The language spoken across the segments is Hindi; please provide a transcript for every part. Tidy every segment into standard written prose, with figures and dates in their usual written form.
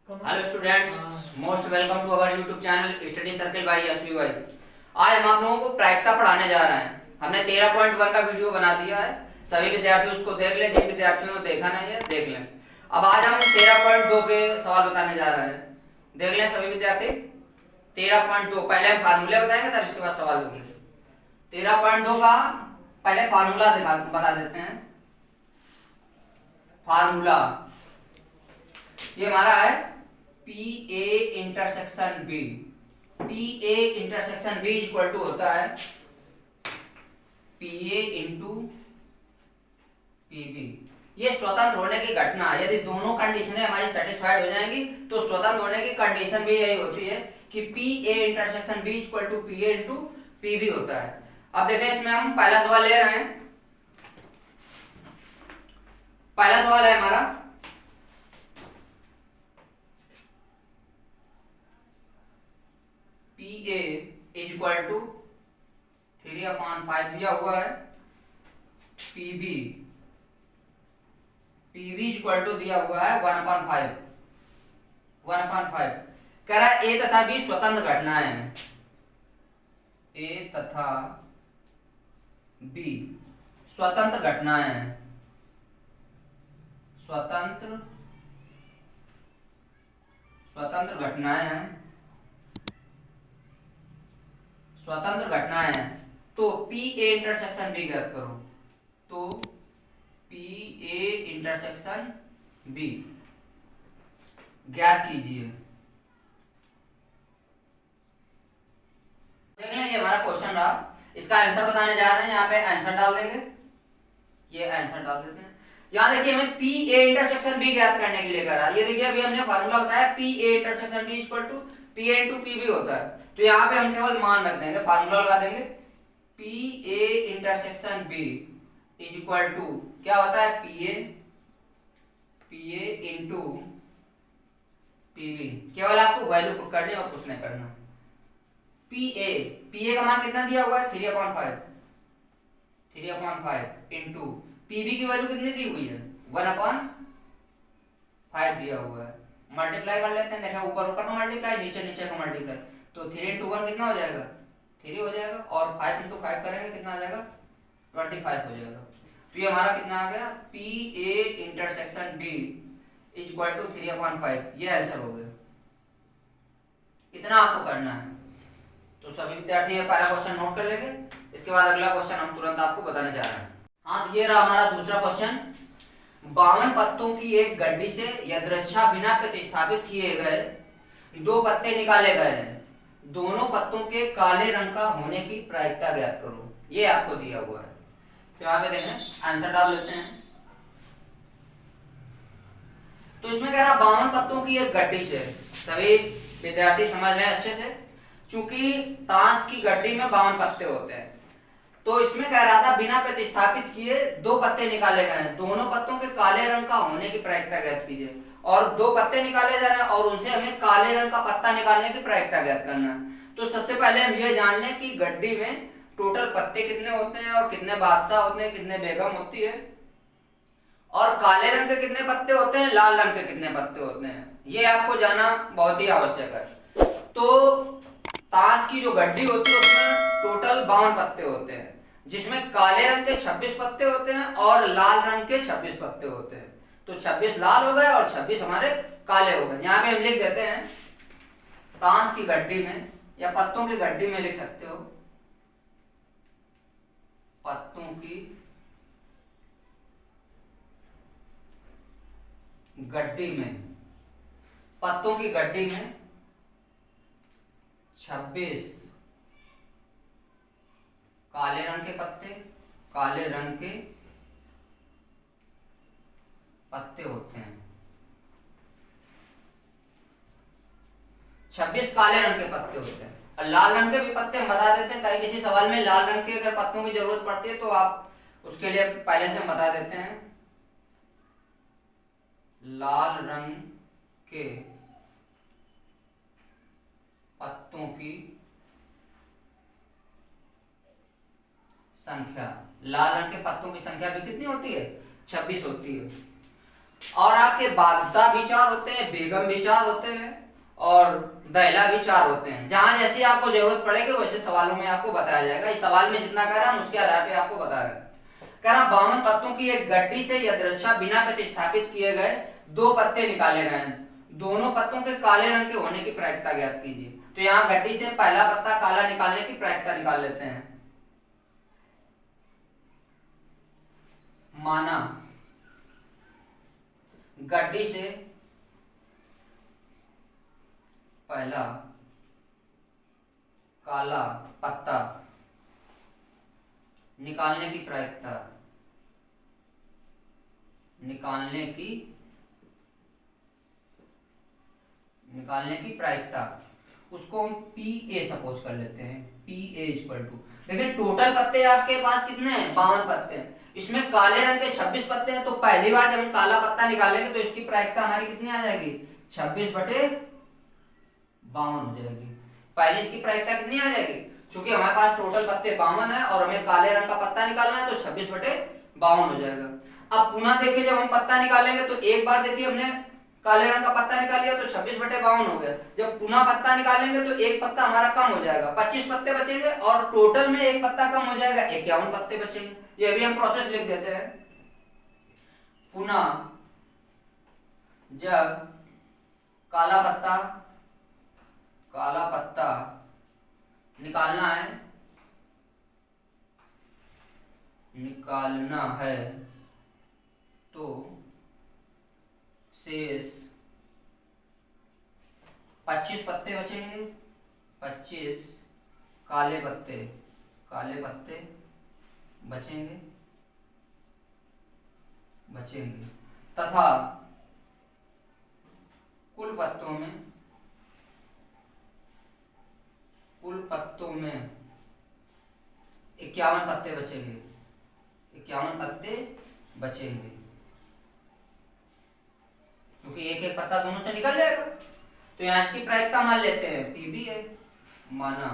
Hello students, most welcome to our YouTube channel study circle by SB Y. आज हम आप लोगों को प्रायिकता पढ़ाने जा रहे हैं। हमने 13.1 का वीडियो बना दिया है। सभी विद्यार्थी उसको देख लें, जिन विद्यार्थियों ने देखा नहीं है देख लें। अब आज हम 13.2 के सवाल बताने जा रहे हैं। देख लें सभी विद्यार्थी। 13.2 पहले हम फार्मूले बताएंगे, तब इसके बाद सवाल होंगे। 13.2 का पहले फार्मूला बता देते हैं। फार्मूला ये हमारा है P A intersection B. P A intersection B equal to होता है P A into P B. ये स्वतंत्र होने की घटना है। यदि दोनों कंडीशनें हमारी सेटिस्फाइड हो जाएंगी तो स्वतंत्र होने की कंडीशन भी यही होती है कि P A intersection B equal to P A into P B होता है। अब देखते हैं, इसमें हम पहला सवाल ले रहे हैं। पहला सवाल है हमारा P A is equal to 3/5 दिया हुआ है। पीबी पीबी इक्वल टू दिया हुआ है 1/5। 1/5 कह रहा है ए तथा बी स्वतंत्र घटनाएं हैं। ए तथा बी स्वतंत्र घटनाएं हैं। स्वतंत्र घटनाएं हैं। स्वतंत्र घटनाएं हैं। तो पी ए इंटरसेक्शन बी ज्ञात करो। तो पी ए इंटरसेक्शन बी ज्ञात कीजिए। देख लें, ये हमारा क्वेश्चन रहा। इसका आंसर बताने जा रहे हैं। यहाँ पे आंसर डाल देंगे। ये आंसर डाल देते हैं। यहाँ देखिए, हमें पी ए इंटरसेक्शन बी ज्ञात करने के लिए करा। ये देखिए, अभी हमने फार्मूला बताया P A intersection B equal to P A into P B होता है। तो यहाँ पे हम केवल मान रख देंगे, फार्मूला लगा देंगे। P A intersection B is equal to क्या होता है P A into P B. केवल आपको वैल्यू पुट करनी है और कुछ नहीं करना। पी ए का मान कितना दिया हुआ है 3/5 इंटू पी बी की वैल्यू कितनी दी हुई है 1/5 दिया हुआ है। मल्टीप्लाई कर लेते हैं। देखा, ऊपर ऊपर का मल्टीप्लाई, नीचे नीचे का मल्टीप्लाई। तो 3 इंटू 1 कितना हो जाएगा 3 हो जाएगा। और 5 इंटू 5 करेंगे कितना आ जाएगा 25 हो जाएगा। तो ये हमारा कितना आ गया P A intersection B is equal to 3/5। ये आंसर हो गया। इतना आपको करना है। तो सभी विद्यार्थी ये पहला क्वेश्चन नोट कर लेंगे। इसके बाद अगला क्वेश्चन हम तुरंत आपको बताने जा रहे हैं। हाँ, ये रहा हमारा दूसरा क्वेश्चन। 52 पत्तों की एक गड्डी से यदृच्छा बिना प्रतिस्थापित किए गए 2 पत्ते निकाले गए हैं। दोनों पत्तों के काले रंग का होने की प्रायिकता ज्ञात करो। ये आपको दिया हुआ है। तो यहाँ पे देखें, आंसर डाल देते हैं। तो इसमें कह रहा 52 पत्तों की एक गड्डी से। सभी विद्यार्थी समझ लें अच्छे से। चूंकि ताश की गड्डी में 52 पत्ते होते हैं, तो इसमें कह रहा था बिना प्रतिस्थापित किए 2 पत्ते निकाले गए हैं। दोनों पत्तों के काले रंग का होने की प्रायिकता ज्ञात कीजिए। और 2 पत्ते निकाले जा रहे हैं और उनसे हमें काले रंग का पत्ता निकालने की प्रायिकता ज्ञात करना है। तो सबसे पहले हम ये जान लें कि गड्डी में टोटल पत्ते कितने होते हैं और कितने बादशाह होते हैं, कितने बेगम होती है, और काले रंग के कितने पत्ते होते हैं, लाल रंग के कितने पत्ते होते हैं। ये आपको जाना बहुत ही आवश्यक है। तो ताश की जो गड्डी होती है उसमें टोटल 52 पत्ते होते हैं, जिसमें काले रंग के 26 पत्ते होते हैं और लाल रंग के 26 पत्ते होते हैं। तो 26 लाल हो गए और 26 हमारे काले हो गए। यहाँ पे हम लिख देते हैं ताश की गड्डी में, या पत्तों की गड्डी में लिख सकते हो, पत्तों की गड्डी में, पत्तों की गड्डी में 26 काले रंग के पत्ते, काले रंग के पत्ते होते हैं। 26 काले रंग के पत्ते होते हैं। और लाल रंग के भी पत्ते हम बता देते हैं, कहीं किसी सवाल में लाल रंग के अगर पत्तों की जरूरत पड़ती है तो आप उसके लिए पहले से हम बता देते हैं। लाल रंग के पत्तों की संख्या, लाल रंग के पत्तों की संख्या भी कितनी होती है 26 होती है। और आपके बादशाह भी 4 होते हैं, बेगम भी 4 होते हैं और दैला भी 4 होते हैं। जहां जैसी आपको जरूरत पड़ेगी वैसे सवालों में आपको बताया जाएगा। इस सवाल में जितना कह रहा हम उसके आधार पे आपको बता रहे हैं। कह रहा 52 पत्तों की एक गड्डी से यदृच्छा बिना प्रतिस्थापित किए गए 2 पत्ते निकाले गए हैं। दोनों पत्तों के काले रंग के होने की प्रायिकता ज्ञात कीजिए। तो यहाँ गड्डी से पहला पत्ता काला निकालने की प्रायिकता निकाल लेते हैं। माना गड्डी से पहला काला पत्ता निकालने की प्रायिकता उसको हम PA सपोज कर लेते हैं। PA इक्वल टू, देखिए टोटल पत्ते आपके पास कितने हैं, 52 पत्ते हैं। इसमें काले रंग के 26 पत्ते हैं। तो पहली बार जब हम काला पत्ता निकालेंगे तो इसकी प्रायिकता हमारी कितनी आ जाएगी, 26/52 हो जाएगी। पहले इसकी प्रायिकता कितनी आ जाएगी, क्योंकि हमारे पास टोटल पत्ते 52 है और हमें काले रंग का पत्ता निकालना है तो 26/52 हो जाएगा। अब पुनः देखिए जब हम पत्ता निकालेंगे तो एक बार देखिए हमने काले रंग का पत्ता निकाल लिया तो 26/52 हो गया। जब पुनः पत्ता निकालेंगे तो एक पत्ता हमारा कम हो जाएगा, 25 पत्ते बचेंगे और टोटल में एक पत्ता कम हो जाएगा, 51 पत्ते बचेंगे। ये भी हम प्रोसेस लिख देते हैं। पुनः जब काला पत्ता निकालना है तो शेष 25 पत्ते बचेंगे, 25 काले पत्ते बचेंगे तथा कुल पत्तों में 51 पत्ते बचेंगे, 51 पत्ते बचेंगे, क्योंकि एक एक पत्ता दोनों से निकल जाएगा। तो यहां इसकी प्रायिकता मान लेते हैं PB है, माना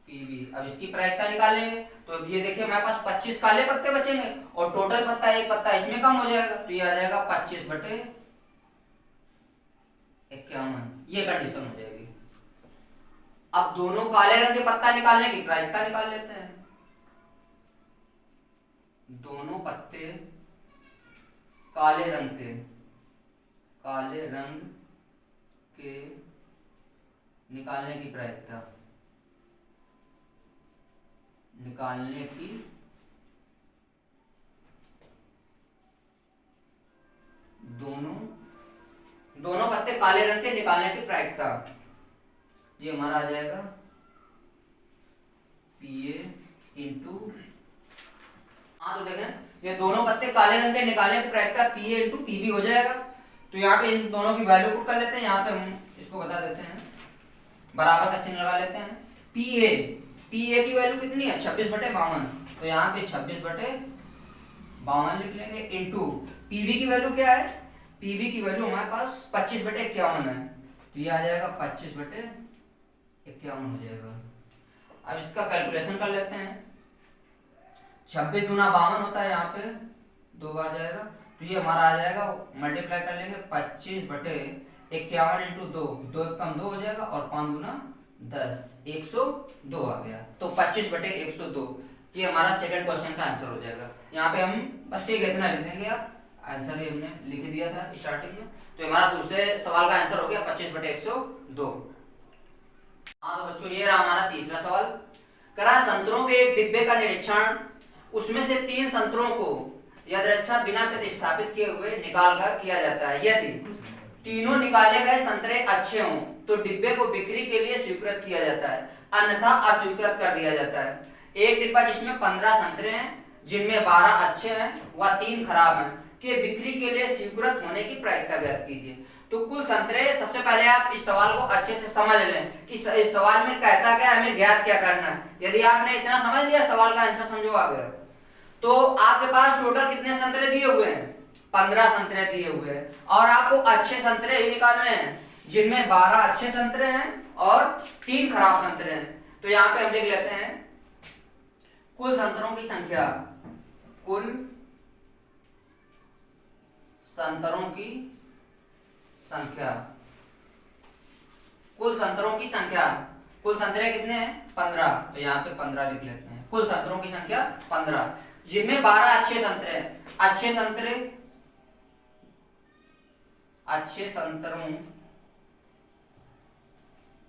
PB। अब इसकी प्रायिकता निकालेंगे तो ये देखिए हमारे पास 25 काले पत्ते बचेंगे और टोटल पत्ता एक पत्ता इसमें कम हो जाएगा तो ये आ जाएगा 25/51। ये कंडीशन हो जाएगी। अब दोनों काले रंग के पत्ता निकालने की प्रायिकता निकाल लेते हैं। दोनों पत्ते काले रंग के निकालने की प्रायिकता दोनों पत्ते काले रंग के निकालने की प्रायिकता ये हमारा आ जाएगा PA इंटू, हाँ तो देखें ये दोनों पत्ते काले रंग के निकालने की प्रायिकता PA इंटू PB हो जाएगा। तो यहाँ पे इन दोनों की वैल्यू पुट कर लेते हैं। यहाँ पे हम इसको बता देते हैं, बराबर का चिन्ह लगा लेते हैं। PA की वैल्यू कितनी है, 26/52। तो यहाँ पे 26/52 लिख लेंगे इंटू PB की वैल्यू क्या है, PB की वैल्यू हमारे पास 25/51 है तो ये आ जाएगा 25/51 हो जाएगा। अब इसका कैलकुलेशन कर लेते हैं। 26 दूना 52 होता है, यहाँ पे 2 बार जाएगा तो ये हमारा आ जाएगा, मल्टीप्लाई कर लेंगे 25/51 इंटू 2, 2 कम 2 हो जाएगा और 5 दूना 10, 102 आ गया। तो 25/102 ये हमारा सेकंड क्वेश्चन का आंसर हो जाएगा। यहाँ पे हम बस ठीक इतना लिख देंगे, आप आंसर ये हमने लिख दिया था स्टार्टिंग में। तो हमारा दूसरे सवाल का आंसर हो गया 25/102। हाँ तो बच्चों ये रहा हमारा तीसरा सवाल। करा संतरों के एक डिब्बे का निरीक्षण, उसमें से 3 संतरों को यदृच्छा बिना प्रतिस्थापित किए हुए निकालकर किया जाता है। यदि तीनों निकाले गए संतरे अच्छे हों तो डिब्बे को बिक्री के लिए स्वीकृत किया जाता है, अन्यथा अस्वीकृत कर दिया जाता है। एक डिब्बा जिसमें 15 संतरे हैं जिनमें 12 अच्छे हैं व 3 खराब हैं के बिक्री के लिए स्वीकृत होने की प्रायिकता ज्ञात कीजिए। तो कुल संतरे, सबसे पहले आप इस सवाल को अच्छे से समझ लें कि इस सवाल में कहता क्या है, हमें ज्ञात क्या करना है। यदि आपने इतना समझ लिया, सवाल का आंसर समझो आ गया, तो आपके पास टोटल कितने संतरे दिए हुए हैं, 15 संतरे दिए हुए हैं और आपको अच्छे संतरे ही निकालने हैं जिनमें 12 अच्छे संतरे हैं और 3 खराब संतरे हैं। तो यहाँ पे हम लिख लेते हैं कुल संतरों की संख्या, कुल संतरों की संख्या, कुल संतरों की संख्या, कुल संतरे कितने हैं 15, तो यहाँ पे 15 लिख लेते हैं। कुल संतरों की संख्या 15, जिनमें 12 अच्छे संतरे हैं। अच्छे संतरों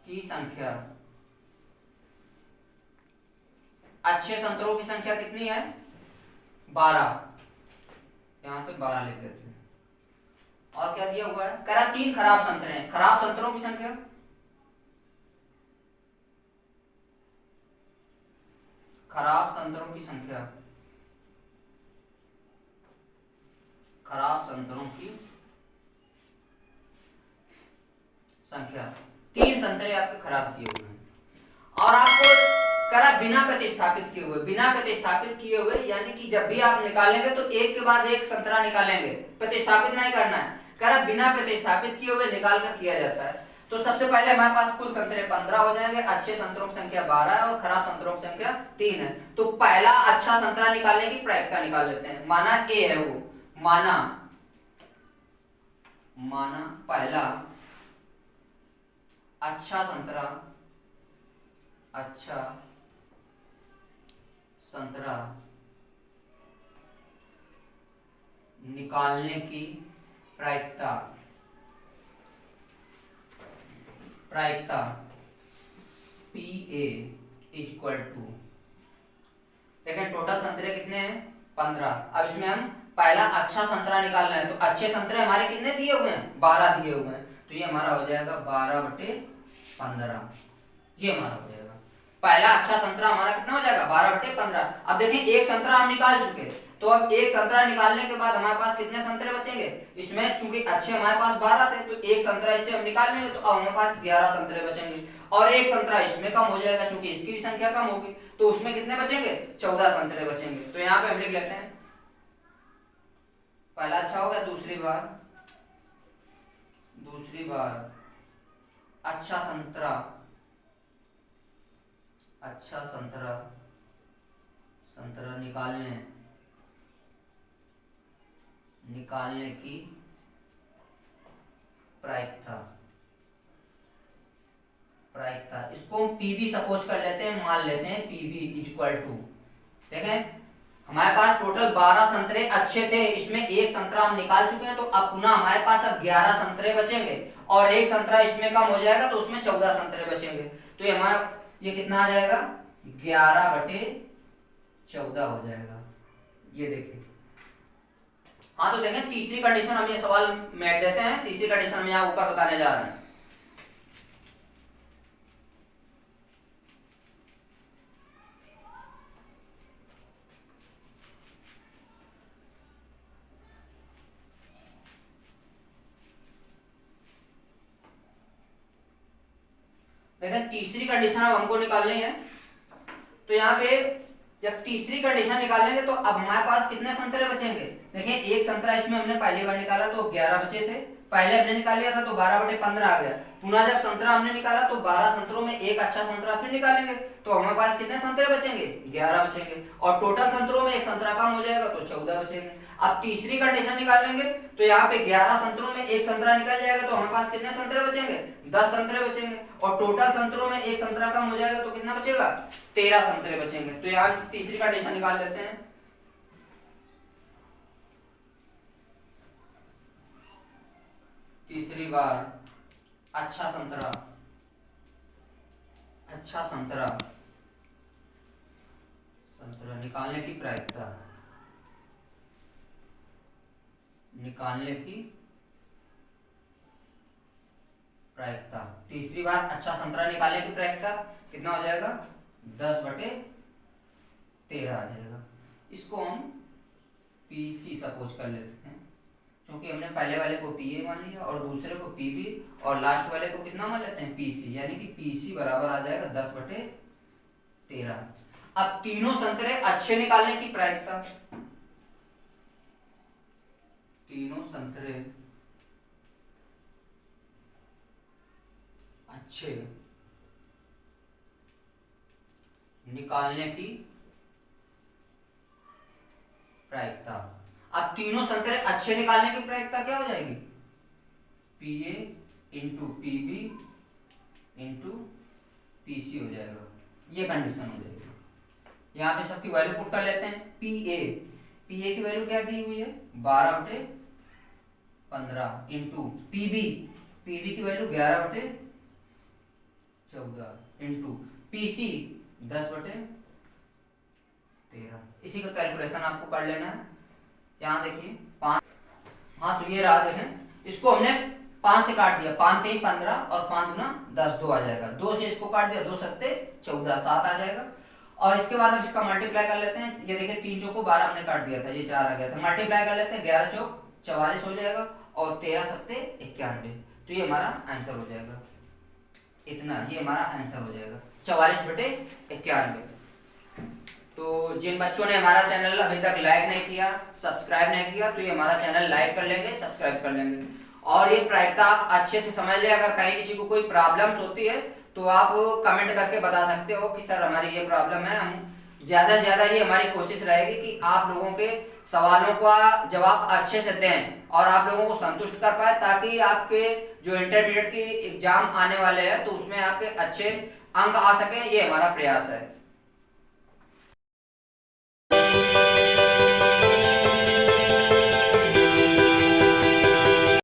की संख्या, अच्छे संतरों की संख्या कितनी है 12, यहाँ पे 12 लिख देते हैं। और क्या दिया हुआ है, कह रहा 3 खराब संतरे हैं। खराब संतरों की संख्या, खराब संतरों की संख्या, खराब संतरों की संख्या, 3 संतरे आपके खराब किए हुए हैं। और आपको करा बिना प्रतिस्थापित किए हुए, बिना प्रतिस्थापित किए हुए यानी कि जब भी आप निकालेंगे तो एक के बाद एक संतरा निकालेंगे, प्रतिस्थापित नहीं करना है। करा बिना प्रतिस्थापित किए हुए निकाल कर किया जाता है। तो सबसे पहले हमारे पास कुल संतरे 15 हो जाएंगे, अच्छे संतरों की संख्या 12 है और खराब संतरों की संख्या 3 है। तो पहला अच्छा संतरा निकालने की प्रायिकता निकाल लेते हैं। माना ए है वो, माना पहला अच्छा संतरा निकालने की प्रायिकता PA इक्वल टू, देखें टोटल संतरे कितने हैं 15। अब इसमें हम पहला अच्छा संतरा निकालना है, तो अच्छे संतरे हमारे कितने दिए हुए हैं 12 दिए हुए हैं, तो ये हमारा हो जाएगा 12/15, ये हमारा हो जाएगा पहला अच्छा संतरा हमारा कितना हो जाएगा 12/15। अब देखें एक संतरा हम निकाल चुके, तो अब एक संतरा निकालने के बाद हमारे पास कितने संतरे बचेंगे, इसमें चूंकि अच्छे हमारे पास 12 थे तो एक संतरा इससे हम निकाल लेंगे, तो अब हमारे पास 11 संतरे बचेंगे। और एक संतरा इसमें कम हो जाएगा क्योंकि इसकी भी संख्या कम होगी, तो उसमें कितने बचेंगे 14 संतरे बचेंगे। तो यहाँ पे हम लिख लेते हैं पहला अच्छा हो गया, दूसरी बार अच्छा संतरा निकालने की प्रायिकता, इसको हम पीबी सपोज कर लेते हैं, मान लेते हैं पीबी इक्वल टू, देखें हमारे पास टोटल 12 संतरे अच्छे थे, इसमें एक संतरा हम निकाल चुके हैं, तो अब पुनः हमारे पास अब 11 संतरे बचेंगे और एक संतरा इसमें कम हो जाएगा तो उसमें 14 संतरे बचेंगे। तो ये हमारा ये कितना आ जाएगा 11/14 हो जाएगा, ये देखिए। हाँ तो देखें तीसरी कंडीशन हम ये सवाल में ऐड देते हैं, तीसरी कंडीशन हम यहाँ ऊपर बताने जा रहे हैं। देखें तीसरी कंडीशन हमको निकालनी है, तो यहाँ पे जब तीसरी कंडीशन निकालेंगे तो अब हमारे पास कितने संतरे बचेंगे, देखिए एक संतरा इसमें हमने पहली बार निकाला तो 11 बचे थे, पहले हमने निकाल लिया था तो 12/15 आ गया। पुनः जब संतरा हमने निकाला तो 12 संतरों में एक अच्छा संतरा फिर निकालेंगे, तो हमारे पास कितने संतरे बचेंगे 11 बचेंगे, और टोटल संतरों में एक संतरा कम हो जाएगा तो 14 बचेंगे। अब तीसरी कंडीशन निकालेंगे तो यहाँ पे 11 संतरों में एक संतरा निकल जाएगा, तो हमारे पास कितने संतरे बचेंगे 10 संतरे बचेंगे, और टोटल संतरों में एक संतरा कम हो जाएगा तो कितना बचेगा 13 संतरे बचेंगे। तो यहाँ तीसरी कंडीशन निकाल लेते हैं। तीसरी बार अच्छा संतरा निकालने की प्रायिकता, तीसरी बार अच्छा संतरा निकालने की प्रायिकता कितना हो जाएगा 10/13 आ जाएगा। इसको हम पीसी सपोज कर लेते हैं, क्योंकि हमने पहले वाले को पीए मान लिया और दूसरे को पीबी और लास्ट वाले को कितना मान लेते हैं पीसी, यानी कि पीसी बराबर आ जाएगा 10/13। अब तीनों संतरे अच्छे निकालने की प्रायिकता, तीनों संतरे अच्छे निकालने की प्रायिकता। अब तीनों संतरे अच्छे निकालने की प्रायिकता क्या हो जाएगी, पीए इंटू पीबी इंटू पीसी हो जाएगा, ये कंडीशन हो जाएगी। यहाँ पे सबकी वैल्यू पुट कर लेते हैं। पीए की वैल्यू क्या दी हुई है 12/15 इंटू पीबी की वैल्यू 11/14 इंटू पीसी 10/13। इसी का कैलकुलेशन आपको कर लेना है। यहाँ देखिए 5, हाँ तो ये रहा, देखें इसको हमने 5 से काट दिया, 5 3 15 और 5 दूना 10, 2 आ जाएगा। 2 से इसको काट दिया, 2 7 14, 7 आ जाएगा। और इसके बाद अब इसका मल्टीप्लाई कर लेते हैं। ये देखिए 3 चौको 12 हमने काट दिया था, ये 4 आ गया था। मल्टीप्लाई कर लेते हैं, 11 चौक 44 हो जाएगा और 13 7 91, तो ये हमारा आंसर हो जाएगा। इतना ये हमारा आंसर हो जाएगा 44/91। तो जिन बच्चों ने हमारा चैनल अभी तक लाइक नहीं किया, सब्सक्राइब नहीं किया, तो ये हमारा चैनल लाइक कर लेंगे, सब्सक्राइब कर लेंगे। और ये प्रायिकता आप अच्छे से समझ ले। अगर कहीं किसी को कोई प्रॉब्लम्स होती है तो आप कमेंट करके बता सकते हो कि सर हमारी ये प्रॉब्लम है। हम ज्यादा से ज्यादा ये हमारी कोशिश रहेगी कि आप लोगों के सवालों का जवाब अच्छे से दें और आप लोगों को संतुष्ट कर पाए, ताकि आपके जो इंटरमीडिएट की एग्जाम आने वाले हैं तो उसमें आपके अच्छे अंक आ सके। ये हमारा प्रयास है।